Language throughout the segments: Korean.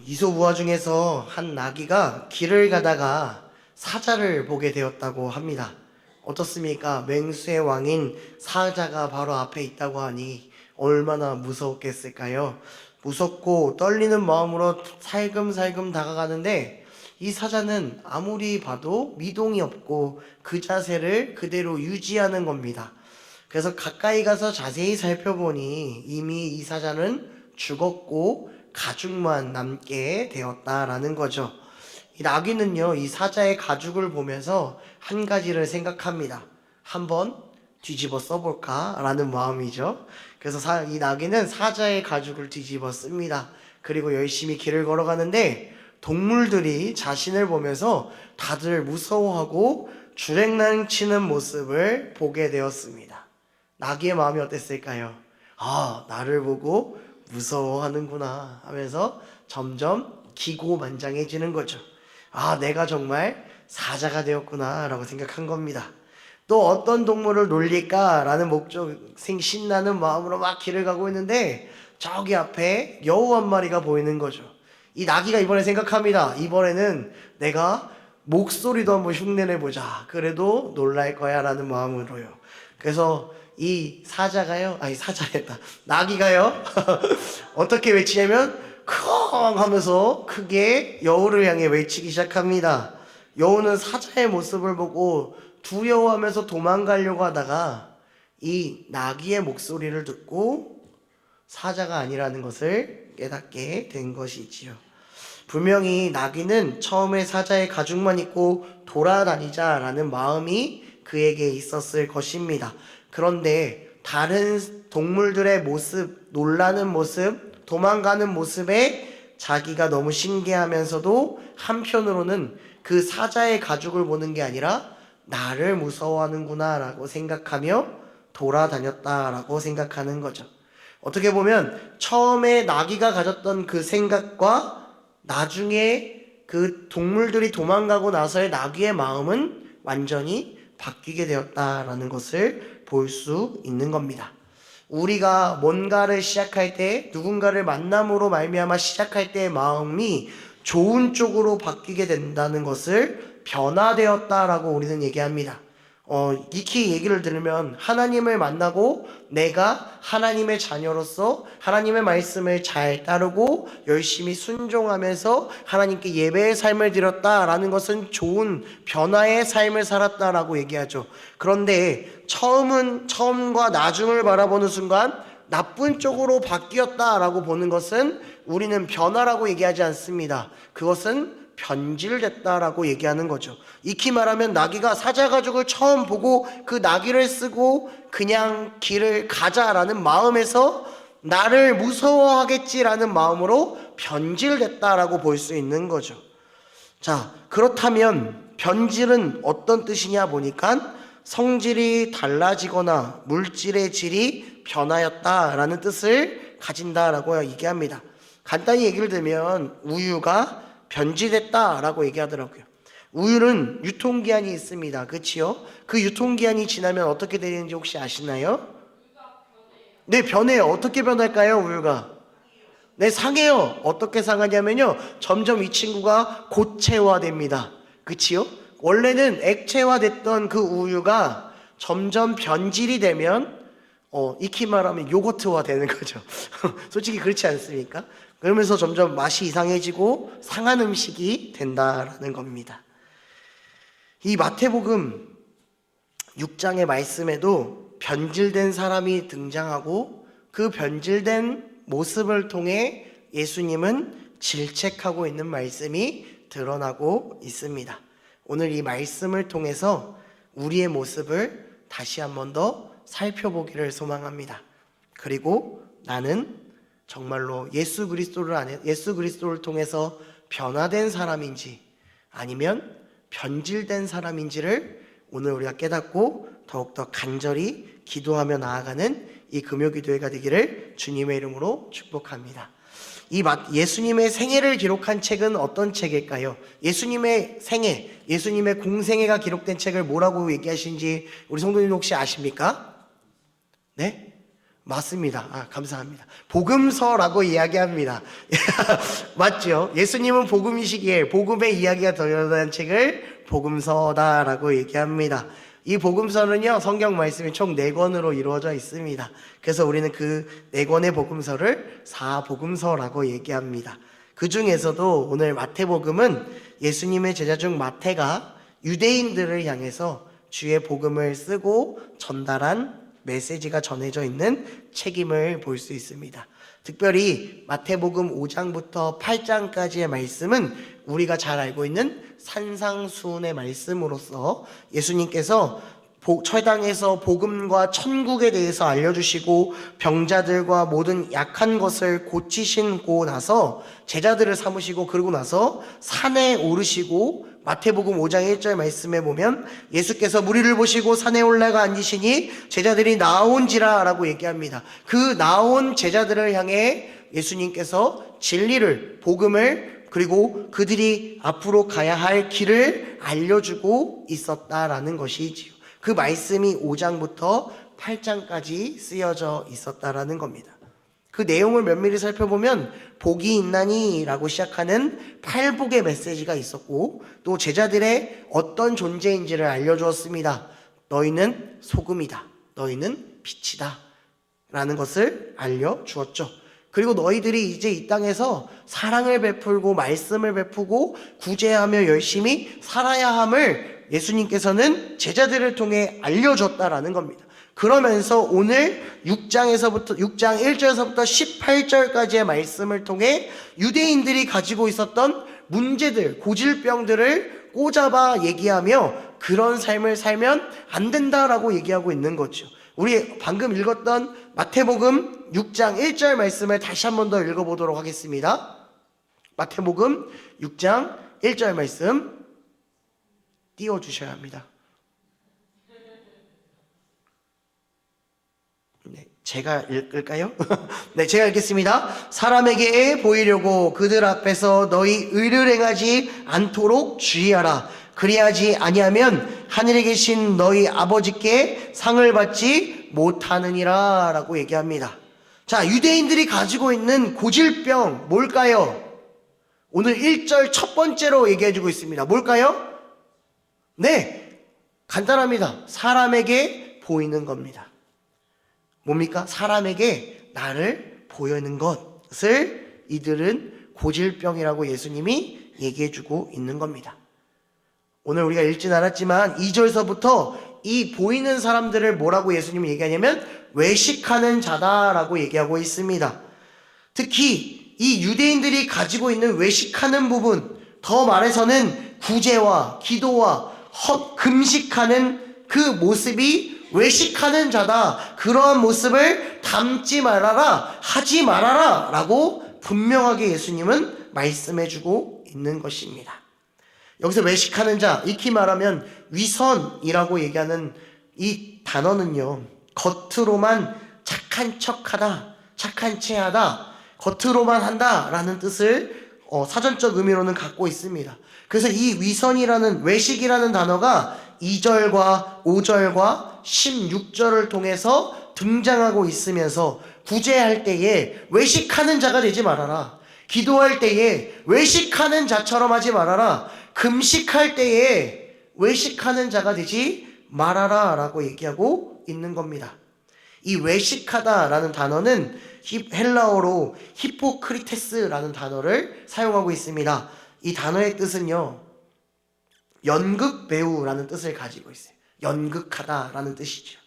이솝우화 중에서 한 나귀가 길을 가다가 사자를 보게 되었다고 합니다. 어떻습니까? 맹수의 왕인 사자가 바로 앞에 있다고 하니 얼마나 무서웠겠을까요? 무섭고 떨리는 마음으로 살금살금 다가가는데 이 사자는 아무리 봐도 미동이 없고 그 자세를 그대로 유지하는 겁니다. 그래서 가까이 가서 자세히 살펴보니 이미 이 사자는 죽었고 가죽만 남게 되었다라는 거죠. 이 나귀는요, 이 사자의 가죽을 보면서 한 가지를 생각합니다. 한번 뒤집어 써볼까? 라는 마음이죠. 그래서 이 나귀는 사자의 가죽을 뒤집어 씁니다. 그리고 열심히 길을 걸어가는데 동물들이 자신을 보면서 다들 무서워하고 주랭랑치는 모습을 보게 되었습니다. 나귀의 마음이 어땠을까요? 아, 나를 보고 무서워하는구나 하면서 점점 기고만장해지는 거죠. 아, 내가 정말 사자가 되었구나 라고 생각한 겁니다. 또 어떤 동물을 놀릴까라는 신나는 마음으로 막 길을 가고 있는데 저기 앞에 여우 한 마리가 보이는 거죠. 이 나귀가 이번에 생각합니다. 이번에는 내가 목소리도 한번 흉내내보자. 그래도 놀랄 거야 라는 마음으로요. 그래서 이 사자가요, 사자였다. 나귀가요, 어떻게 외치냐면, 크엉 하면서 크게 여우를 향해 외치기 시작합니다. 여우는 사자의 모습을 보고 두려워하면서 도망가려고 하다가 이 나귀의 목소리를 듣고 사자가 아니라는 것을 깨닫게 된 것이지요. 분명히 나귀는 처음에 사자의 가죽만 입고 돌아다니자라는 마음이 그에게 있었을 것입니다. 그런데 다른 동물들의 모습, 놀라는 모습, 도망가는 모습에 자기가 너무 신기하면서도 한편으로는 그 사자의 가죽을 보는 게 아니라 나를 무서워하는구나 라고 생각하며 돌아다녔다라고 생각하는 거죠. 어떻게 보면 처음에 나귀가 가졌던 그 생각과 나중에 그 동물들이 도망가고 나서의 나귀의 마음은 완전히 바뀌게 되었다라는 것을 볼 수 있는 겁니다. 우리가 뭔가를 시작할 때, 누군가를 만남으로 말미암아 시작할 때의 마음이 좋은 쪽으로 바뀌게 된다는 것을 변화되었다라고 우리는 얘기합니다. 익히 얘기를 들으면 하나님을 만나고 내가 하나님의 자녀로서 하나님의 말씀을 잘 따르고 열심히 순종하면서 하나님께 예배의 삶을 드렸다라는 것은 좋은 변화의 삶을 살았다라고 얘기하죠. 그런데 처음과 나중을 바라보는 순간 나쁜 쪽으로 바뀌었다라고 보는 것은 우리는 변화라고 얘기하지 않습니다. 그것은 변질됐다라고 얘기하는 거죠. 익히 말하면 나귀가 사자 가죽을 처음 보고 그 나귀를 쓰고 그냥 길을 가자라는 마음에서 나를 무서워하겠지라는 마음으로 변질됐다라고 볼 수 있는 거죠. 자, 그렇다면 변질은 어떤 뜻이냐 보니까 성질이 달라지거나 물질의 질이 변하였다라는 뜻을 가진다라고 얘기합니다. 간단히 얘기를 들면 우유가 변질됐다라고 얘기하더라고요. 우유는 유통기한이 있습니다. 그치요? 그 유통기한이 지나면 어떻게 되는지 혹시 아시나요? 네, 변해요. 어떻게 변할까요, 우유가? 네, 상해요. 어떻게 상하냐면요, 점점 이 친구가 고체화됩니다. 그치요? 원래는 액체화됐던 그 우유가 점점 변질이 되면 익히 말하면 요거트화 되는 거죠. 솔직히 그렇지 않습니까? 그러면서 점점 맛이 이상해지고 상한 음식이 된다라는 겁니다. 이 마태복음 6장의 말씀에도 변질된 사람이 등장하고 그 변질된 모습을 통해 예수님은 질책하고 있는 말씀이 드러나고 있습니다. 오늘 이 말씀을 통해서 우리의 모습을 다시 한 번 더 살펴보기를 소망합니다. 그리고 나는 정말로 예수 그리스도를 통해서 변화된 사람인지 아니면 변질된 사람인지를 오늘 우리가 깨닫고 더욱더 간절히 기도하며 나아가는 이 금요기도회가 되기를 주님의 이름으로 축복합니다. 예수님의 생애를 기록한 책은 어떤 책일까요? 예수님의 생애, 예수님의 공생애가 기록된 책을 뭐라고 얘기하시는지 우리 성도님 혹시 아십니까? 네? 맞습니다. 감사합니다. 복음서라고 이야기합니다. 맞죠? 예수님은 복음이시기에 복음의 이야기가 드러난 책을 복음서다라고 얘기합니다. 이 복음서는요, 성경 말씀이 총 4권으로 이루어져 있습니다. 그래서 우리는 그 4권의 복음서를 사복음서라고 얘기합니다. 그 중에서도 오늘 마태복음은 예수님의 제자 중 마태가 유대인들을 향해서 주의 복음을 쓰고 전달한 메시지가 전해져 있는 책임을 볼 수 있습니다. 특별히 마태복음 5장부터 8장까지의 말씀은 우리가 잘 알고 있는 산상수훈의 말씀으로서 예수님께서 철당에서 복음과 천국에 대해서 알려주시고 병자들과 모든 약한 것을 고치시고 나서 제자들을 삼으시고, 그러고 나서 산에 오르시고, 마태복음 5장 1절 말씀에 보면 예수께서 무리를 보시고 산에 올라가 앉으시니 제자들이 나온지라 라고 얘기합니다. 그 나온 제자들을 향해 예수님께서 진리를, 복음을, 그리고 그들이 앞으로 가야 할 길을 알려주고 있었다라는 것이지요. 그 말씀이 5장부터 8장까지 쓰여져 있었다라는 겁니다. 그 내용을 면밀히 살펴보면 복이 있나니 라고 시작하는 팔복의 메시지가 있었고, 또 제자들의 어떤 존재인지를 알려주었습니다. 너희는 소금이다, 너희는 빛이다 라는 것을 알려주었죠. 그리고 너희들이 이제 이 땅에서 사랑을 베풀고 말씀을 베푸고 구제하며 열심히 살아야 함을 예수님께서는 제자들을 통해 알려줬다라는 겁니다. 그러면서 오늘 6장 1절에서부터 18절까지의 말씀을 통해 유대인들이 가지고 있었던 문제들, 고질병들을 꼬잡아 얘기하며 그런 삶을 살면 안 된다라고 얘기하고 있는 거죠. 우리 방금 읽었던 마태복음 6장 1절 말씀을 다시 한 번 더 읽어보도록 하겠습니다. 마태복음 6장 1절 말씀 띄워주셔야 합니다. 네, 제가 읽을까요? 네, 제가 읽겠습니다. 사람에게 보이려고 그들 앞에서 너희 의를 행하지 않도록 주의하라. 그리하지 아니하면 하늘에 계신 너희 아버지께 상을 받지 못하느니라 라고 얘기합니다. 자, 유대인들이 가지고 있는 고질병 뭘까요? 오늘 1절 첫 번째로 얘기해주고 있습니다. 뭘까요? 네, 간단합니다. 사람에게 보이는 겁니다. 뭡니까? 사람에게 나를 보이는 것을 이들은 고질병이라고 예수님이 얘기해주고 있는 겁니다. 오늘 우리가 읽진 않았지만 2절서부터 이 보이는 사람들을 뭐라고 예수님이 얘기하냐면 외식하는 자다라고 얘기하고 있습니다. 특히 이 유대인들이 가지고 있는 외식하는 부분, 더 말해서는 구제와 기도와 금식하는 그 모습이 외식하는 자다, 그러한 모습을 담지 말아라, 하지 말아라 라고 분명하게 예수님은 말씀해주고 있는 것입니다. 여기서 외식하는 자, 익히 말하면 위선이라고 얘기하는 이 단어는요, 겉으로만 착한 척하다, 착한 체하다, 겉으로만 한다라는 뜻을 사전적 의미로는 갖고 있습니다. 그래서 이 위선이라는, 외식이라는 단어가 2절과 5절과 16절을 통해서 등장하고 있으면서 구제할 때에 외식하는 자가 되지 말아라, 기도할 때에 외식하는 자처럼 하지 말아라, 금식할 때에 외식하는 자가 되지 말아라 라고 얘기하고 있는 겁니다. 이 외식하다라는 단어는 헬라어로 히포크리테스라는 단어를 사용하고 있습니다. 이 단어의 뜻은요, 연극 배우라는 뜻을 가지고 있어요. 연극하다라는 뜻이죠.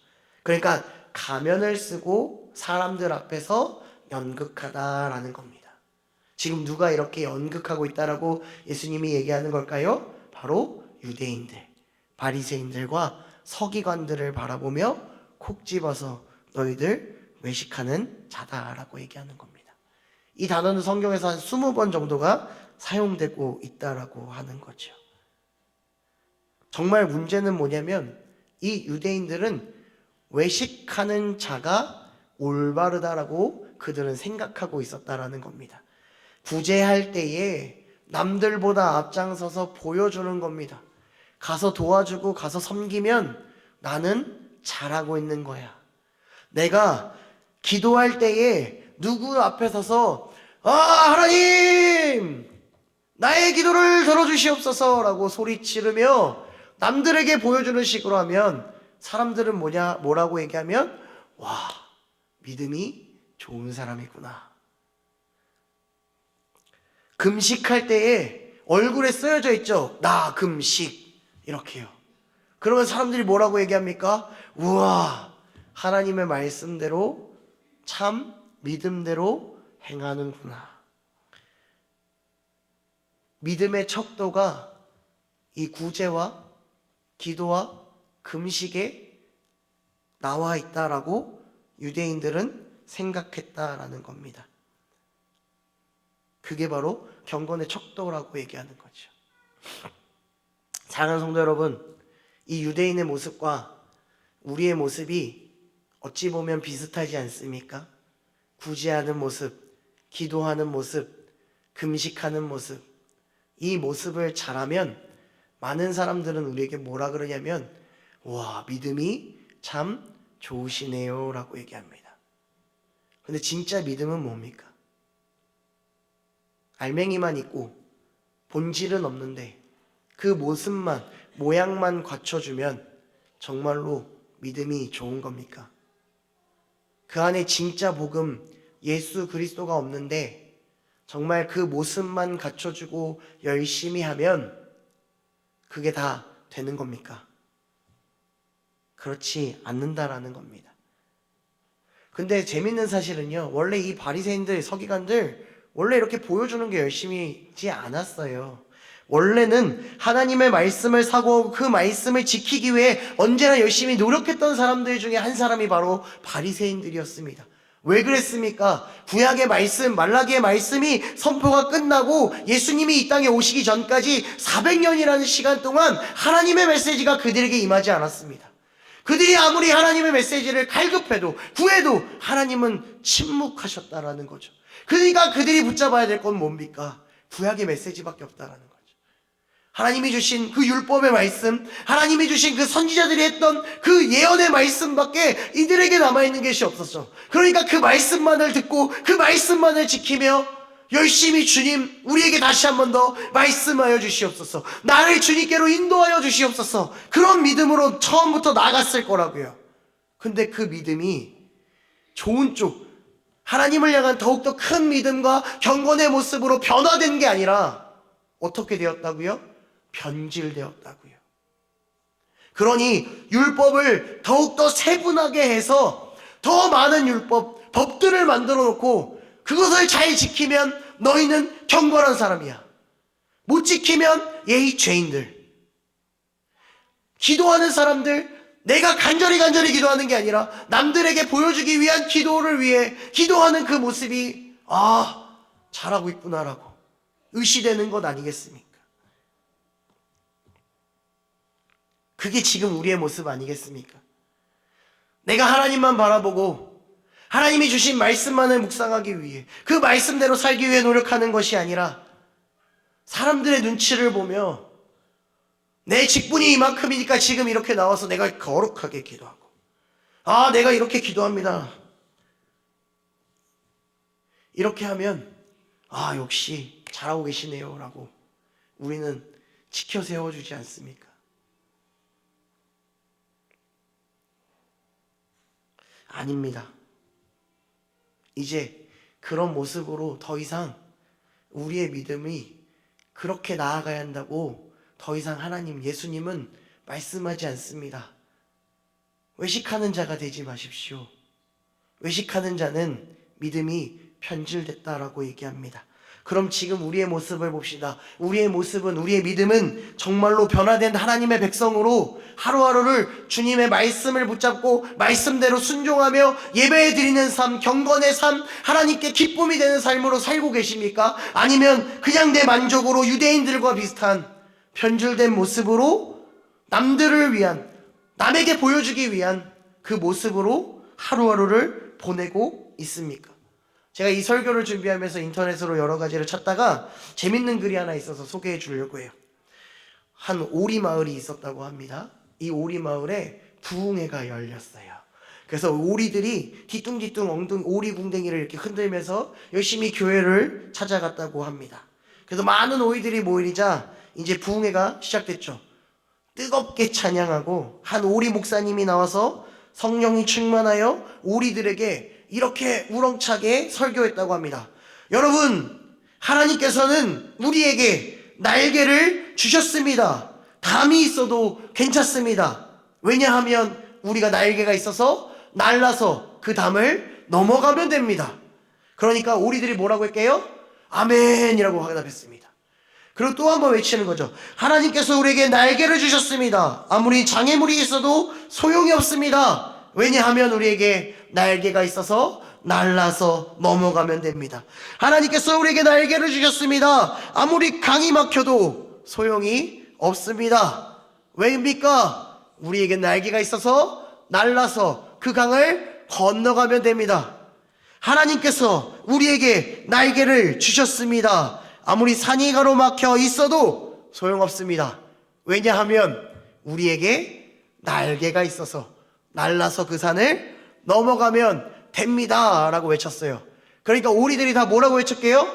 그러니까 가면을 쓰고 사람들 앞에서 연극하다라는 겁니다. 지금 누가 이렇게 연극하고 있다라고 예수님이 얘기하는 걸까요? 바로 유대인들, 바리새인들과 서기관들을 바라보며 콕 집어서 너희들 외식하는 자다라고 얘기하는 겁니다. 이 단어는 성경에서 한 20번 정도가 사용되고 있다라고 하는 거죠. 정말 문제는 뭐냐면 이 유대인들은 외식하는 자가 올바르다라고 그들은 생각하고 있었다라는 겁니다. 구제할 때에 남들보다 앞장서서 보여주는 겁니다. 가서 도와주고 가서 섬기면 나는 잘하고 있는 거야. 내가 기도할 때에 누구 앞에 서서 하나님 나의 기도를 들어주시옵소서 라고 소리 지르며 남들에게 보여주는 식으로 하면 사람들은 뭐라고 얘기하면 와, 믿음이 좋은 사람이구나. 금식할 때에 얼굴에 쓰여져 있죠. 나 금식 이렇게요. 그러면 사람들이 뭐라고 얘기합니까? 우와, 하나님의 말씀대로 참 믿음대로 행하는구나. 믿음의 척도가 이 구제와 기도와 금식에 나와 있다라고 유대인들은 생각했다라는 겁니다. 그게 바로 경건의 척도라고 얘기하는 거죠. 사랑하는 성도 여러분, 이 유대인의 모습과 우리의 모습이 어찌 보면 비슷하지 않습니까? 구제하는 모습, 기도하는 모습, 금식하는 모습, 이 모습을 잘하면 많은 사람들은 우리에게 뭐라 그러냐면 와, 믿음이 참 좋으시네요 라고 얘기합니다. 근데 진짜 믿음은 뭡니까? 알맹이만 있고 본질은 없는데 그 모습만, 모양만 갖춰주면 정말로 믿음이 좋은 겁니까? 그 안에 진짜 복음, 예수 그리스도가 없는데 정말 그 모습만 갖춰주고 열심히 하면 그게 다 되는 겁니까? 그렇지 않는다라는 겁니다. 근데 재밌는 사실은요, 원래 이 바리새인들, 서기관들 원래 이렇게 보여주는 게 열심히지 않았어요. 원래는 하나님의 말씀을 사고하고 그 말씀을 지키기 위해 언제나 열심히 노력했던 사람들 중에 한 사람이 바로 바리새인들이었습니다. 왜 그랬습니까? 구약의 말씀, 말라기의 말씀이 선포가 끝나고 예수님이 이 땅에 오시기 전까지 400년이라는 시간 동안 하나님의 메시지가 그들에게 임하지 않았습니다. 그들이 아무리 하나님의 메시지를 갈급해도 구해도 하나님은 침묵하셨다라는 거죠. 그러니까 그들이 붙잡아야 될 건 뭡니까? 구약의 메시지밖에 없다라는 거죠. 하나님이 주신 그 율법의 말씀, 하나님이 주신 그 선지자들이 했던 그 예언의 말씀밖에 이들에게 남아있는 것이 없었죠. 그러니까 그 말씀만을 듣고 그 말씀만을 지키며 열심히 주님 우리에게 다시 한 번 더 말씀하여 주시옵소서, 나를 주님께로 인도하여 주시옵소서, 그런 믿음으로 처음부터 나갔을 거라고요. 근데 그 믿음이 좋은 쪽, 하나님을 향한 더욱더 큰 믿음과 경건의 모습으로 변화된 게 아니라 어떻게 되었다고요? 변질되었다고요. 그러니 율법을 더욱더 세분하게 해서 더 많은 법들을 만들어 놓고 그것을 잘 지키면 너희는 경건한 사람이야, 못 지키면 예의 죄인들. 기도하는 사람들, 내가 간절히 기도하는 게 아니라 남들에게 보여주기 위한 기도를 위해 기도하는 그 모습이 잘하고 있구나라고 의시되는 것 아니겠습니까? 그게 지금 우리의 모습 아니겠습니까? 내가 하나님만 바라보고 하나님이 주신 말씀만을 묵상하기 위해 그 말씀대로 살기 위해 노력하는 것이 아니라 사람들의 눈치를 보며 내 직분이 이만큼이니까 지금 이렇게 나와서 내가 거룩하게 기도하고 내가 이렇게 기도합니다, 이렇게 하면 역시 잘하고 계시네요 라고 우리는 지켜 세워주지 않습니까? 아닙니다. 이제 그런 모습으로 더 이상 우리의 믿음이 그렇게 나아가야 한다고 더 이상 하나님, 예수님은 말씀하지 않습니다. 외식하는 자가 되지 마십시오. 외식하는 자는 믿음이 변질됐다라고 얘기합니다. 그럼 지금 우리의 모습을 봅시다. 우리의 모습은, 우리의 믿음은 정말로 변화된 하나님의 백성으로 하루하루를 주님의 말씀을 붙잡고 말씀대로 순종하며 예배 드리는 삶, 경건의 삶, 하나님께 기쁨이 되는 삶으로 살고 계십니까? 아니면 그냥 내 만족으로 유대인들과 비슷한 변질된 모습으로 남들을 위한, 남에게 보여주기 위한 그 모습으로 하루하루를 보내고 있습니까? 제가 이 설교를 준비하면서 인터넷으로 여러 가지를 찾다가 재밌는 글이 하나 있어서 소개해 주려고 해요. 한 오리 마을이 있었다고 합니다. 이 오리 마을에 부흥회가 열렸어요. 그래서 오리들이 뒤뚱뒤뚱 오리 궁뎅이를 이렇게 흔들면서 열심히 교회를 찾아갔다고 합니다. 그래서 많은 오리들이 모이자 이제 부흥회가 시작됐죠. 뜨겁게 찬양하고 한 오리 목사님이 나와서 성령이 충만하여 오리들에게 이렇게 우렁차게 설교했다고 합니다. 여러분, 하나님께서는 우리에게 날개를 주셨습니다. 담이 있어도 괜찮습니다. 왜냐하면 우리가 날개가 있어서 날라서 그 담을 넘어가면 됩니다. 그러니까 오리들이 뭐라고 할게요? 아멘이라고 대답했습니다. 그리고 또 한 번 외치는 거죠. 하나님께서 우리에게 날개를 주셨습니다. 아무리 장애물이 있어도 소용이 없습니다. 왜냐하면 우리에게 날개가 있어서 날라서 넘어가면 됩니다. 하나님께서 우리에게 날개를 주셨습니다. 아무리 강이 막혀도 소용이 없습니다. 왜입니까? 우리에게 날개가 있어서 날라서 그 강을 건너가면 됩니다. 하나님께서 우리에게 날개를 주셨습니다. 아무리 산이 가로막혀 있어도 소용없습니다. 왜냐하면 우리에게 날개가 있어서 날라서 그 산을 넘어가면 됩니다 라고 외쳤어요. 그러니까 오리들이 다 뭐라고 외쳤게요?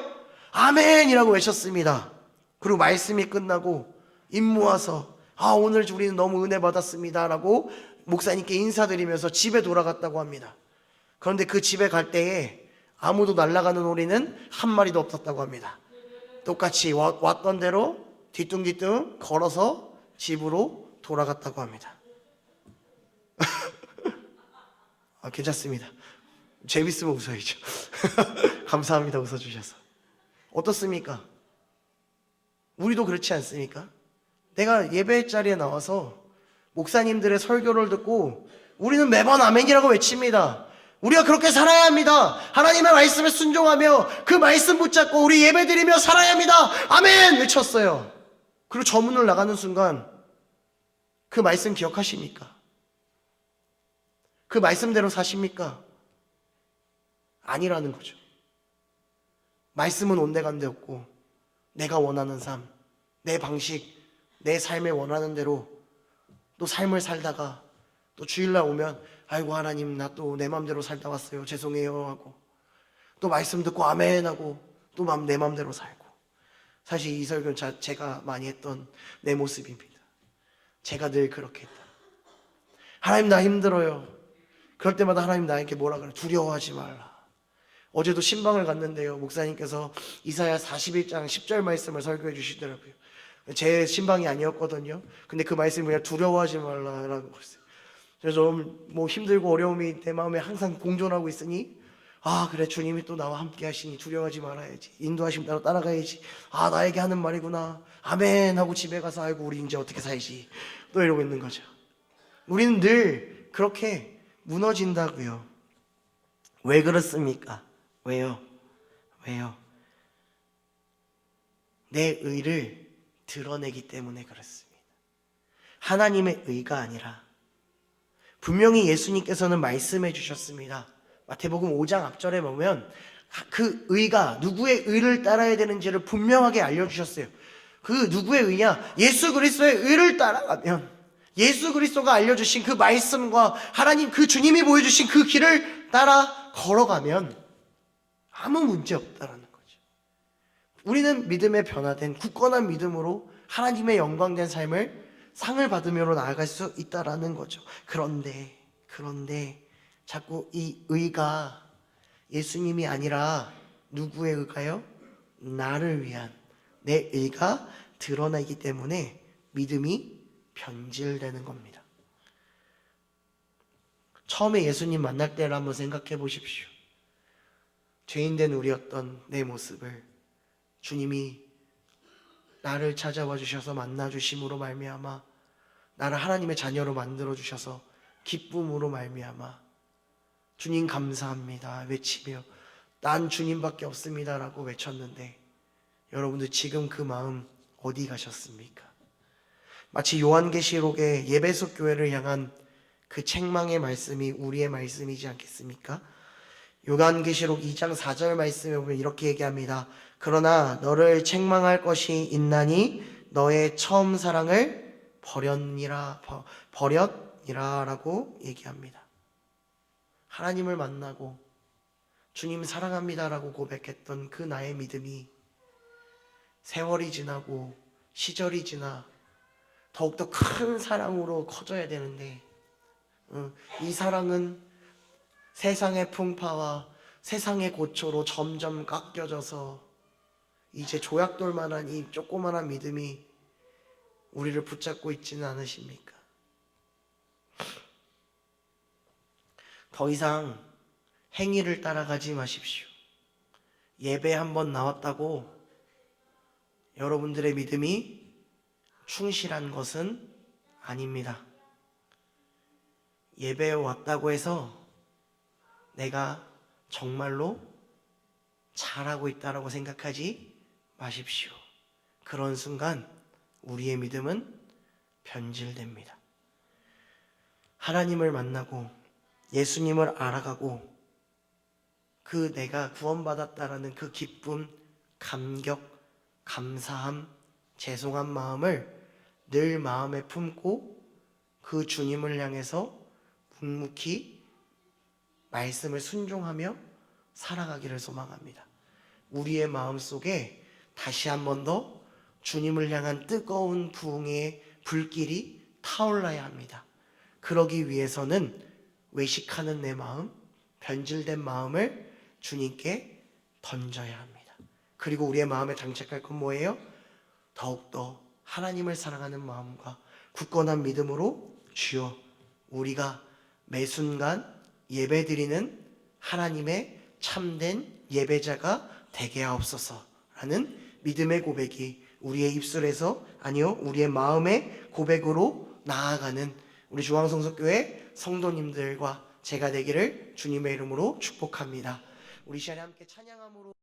아멘이라고 외쳤습니다. 그리고 말씀이 끝나고 입 모아서 오늘 우리는 너무 은혜 받았습니다 라고 목사님께 인사드리면서 집에 돌아갔다고 합니다. 그런데 그 집에 갈 때에 아무도 날아가는 오리는 한 마리도 없었다고 합니다. 똑같이 왔던 대로 뒤뚱뒤뚱 걸어서 집으로 돌아갔다고 합니다. 괜찮습니다. 재밌으면 웃어야죠. 감사합니다. 웃어주셔서. 어떻습니까? 우리도 그렇지 않습니까? 내가 예배 자리에 나와서 목사님들의 설교를 듣고 우리는 매번 아멘이라고 외칩니다. 우리가 그렇게 살아야 합니다. 하나님의 말씀에 순종하며 그 말씀 붙잡고 우리 예배드리며 살아야 합니다. 아멘! 외쳤어요. 그리고 저 문을 나가는 순간 그 말씀 기억하십니까? 그 말씀대로 사십니까? 아니라는 거죠. 말씀은 온데간데 없고 내가 원하는 삶, 내 방식, 내 삶에 원하는 대로 또 삶을 살다가 또 주일날 오면 아이고 하나님 나 또 내 맘대로 살다 왔어요. 죄송해요 하고 또 말씀 듣고 아멘 하고 또 내 맘대로 살고. 사실 이 설교는 제가 많이 했던 내 모습입니다. 제가 늘 그렇게 했다. 하나님 나 힘들어요. 그럴 때마다 하나님 나에게 뭐라 그래? 두려워하지 말라. 어제도 신방을 갔는데요. 목사님께서 이사야 41장 10절 말씀을 설교해 주시더라고요. 제 신방이 아니었거든요. 근데 그 말씀이 그냥 두려워하지 말라라고 했어요. 그래서 좀 힘들고 어려움이 내 마음에 항상 공존하고 있으니 그래 주님이 또 나와 함께 하시니 두려워하지 말아야지. 인도하시면 따로 따라가야지. 나에게 하는 말이구나. 아멘 하고 집에 가서 아이고 우리 이제 어떻게 살지. 또 이러고 있는 거죠. 우리는 늘 그렇게 무너진다고요. 왜 그렇습니까? 왜요? 내 의를 드러내기 때문에 그렇습니다. 하나님의 의가 아니라 분명히 예수님께서는 말씀해 주셨습니다. 마태복음 5장 앞절에 보면 그 의가 누구의 의를 따라야 되는지를 분명하게 알려주셨어요. 그 누구의 의냐? 예수 그리스도의 의를 따라가면 예수 그리스도가 알려주신 그 말씀과 하나님 그 주님이 보여주신 그 길을 따라 걸어가면 아무 문제 없다라는 거죠. 우리는 믿음에 변화된 굳건한 믿음으로 하나님의 영광된 삶을 상을 받으며 나아갈 수 있다라는 거죠. 그런데 자꾸 이 의가 예수님이 아니라 누구의 의가요? 나를 위한 내 의가 드러나기 때문에 믿음이 변질되는 겁니다. 처음에 예수님 만날 때를 한번 생각해 보십시오. 죄인된 우리였던 내 모습을 주님이 나를 찾아와 주셔서 만나 주심으로 말미암아 나를 하나님의 자녀로 만들어 주셔서 기쁨으로 말미암아 주님 감사합니다 외치며 난 주님밖에 없습니다라고 외쳤는데 여러분들 지금 그 마음 어디 가셨습니까? 마치 요한계시록의 예배소 교회를 향한 그 책망의 말씀이 우리의 말씀이지 않겠습니까? 요한계시록 2장 4절 말씀에 보면 이렇게 얘기합니다. 그러나 너를 책망할 것이 있나니 너의 처음 사랑을 버렸니라 라고 얘기합니다. 하나님을 만나고 주님 사랑합니다라고 고백했던 그 나의 믿음이 세월이 지나고 시절이 지나 더욱더 큰 사랑으로 커져야 되는데 이 사랑은 세상의 풍파와 세상의 고초로 점점 깎여져서 이제 조약돌 만한 이 조그만한 믿음이 우리를 붙잡고 있지는 않으십니까? 더 이상 행위를 따라가지 마십시오. 예배 한번 나왔다고 여러분들의 믿음이 충실한 것은 아닙니다. 예배에 왔다고 해서 내가 정말로 잘하고 있다고 생각하지 마십시오. 그런 순간 우리의 믿음은 변질됩니다. 하나님을 만나고 예수님을 알아가고 그 내가 구원받았다라는 그 기쁨, 감격, 감사함, 죄송한 마음을 늘 마음에 품고 그 주님을 향해서 묵묵히 말씀을 순종하며 살아가기를 소망합니다. 우리의 마음속에 다시 한 번 더 주님을 향한 뜨거운 부흥의 불길이 타올라야 합니다. 그러기 위해서는 외식하는 내 마음, 변질된 마음을 주님께 던져야 합니다. 그리고 우리의 마음에 장착할 건 뭐예요? 더욱더 하나님을 사랑하는 마음과 굳건한 믿음으로 주여 우리가 매 순간 예배드리는 하나님의 참된 예배자가 되게 하옵소서라는 믿음의 고백이 우리의 입술에서 아니요 우리의 마음의 고백으로 나아가는 우리 중앙성서교회 성도님들과 제가 되기를 주님의 이름으로 축복합니다. 우리 시간에 함께 찬양함으로